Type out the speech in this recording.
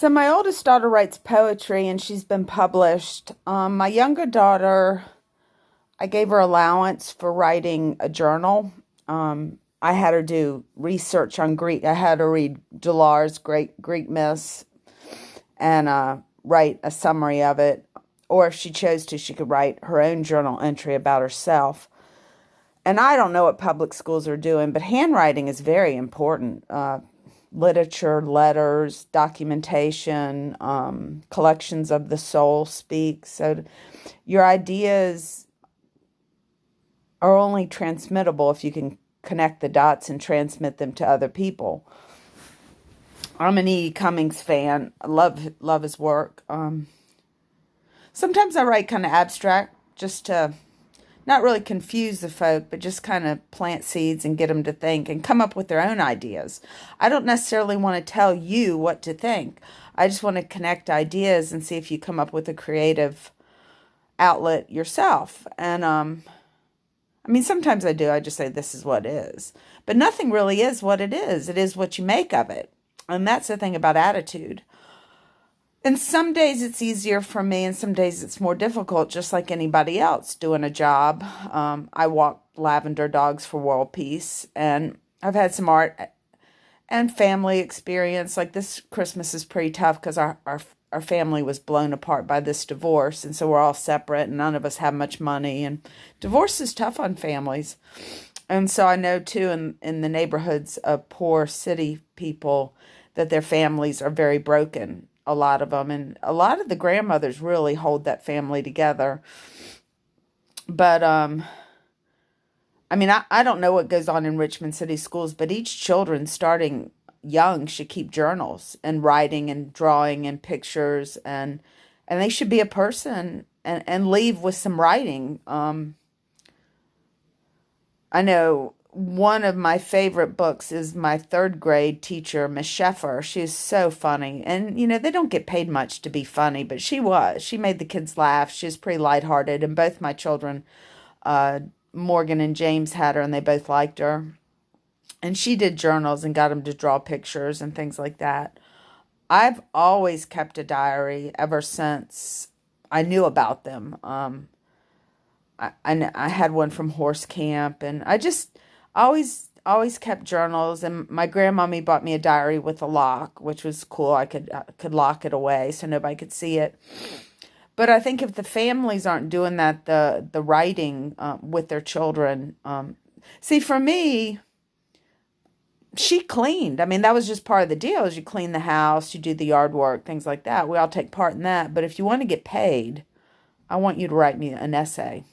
So my oldest daughter writes poetry and she's been published. My younger daughter, I gave her allowance for writing a journal. I had her do research on Greek. I had her read Delars' Great Greek Myths and write a summary of it. Or if she chose to, she could write her own journal entry about herself. And I don't know what public schools are doing, but handwriting is very important. Literature, letters, documentation, collections of the soul speak. So your ideas are only transmittable if you can connect the dots and transmit them to other people. I'm an E. Cummings fan. I love his work. Sometimes I write kind of abstract just to not really confuse the folk, but just kind of plant seeds and get them to think and come up with their own ideas. I don't necessarily want to tell you what to think. I just want to connect ideas and see if you come up with a creative outlet yourself. And sometimes I do. I just say this is what is. But nothing really is what it is. It is what you make of it. And that's the thing about attitude. And some days it's easier for me, and some days it's more difficult, just like anybody else doing a job. I walk lavender dogs for world peace, and I've had some art and family experience. Like this Christmas is pretty tough because our family was blown apart by this divorce, and so we're all separate, and none of us have much money. And divorce is tough on families. And so I know, too, in the neighborhoods of poor city people that their families are very broken, a lot of them. And a lot of the grandmothers really hold that family together. But, I don't know what goes on in Richmond City schools, but each children starting young should keep journals and writing and drawing and pictures. And they should be a person and leave with some writing. I know one of my favorite books is my third grade teacher, Miss Sheffer. She's so funny. And, they don't get paid much to be funny, but she was. She made the kids laugh. She was pretty lighthearted. And both my children, Morgan and James, had her, and they both liked her. And she did journals and got them to draw pictures and things like that. I've always kept a diary ever since I knew about them. I had one from horse camp, and I just always kept journals. And my grandmommy bought me a diary with a lock, which was cool. I could lock it away so nobody could see it. But I think if the families aren't doing that, the writing with their children, see, for me, she cleaned. That was just part of the deal. Is you clean the house, you do the yard work, things like that. We all take part in that. But if you want to get paid, I want you to write me an essay.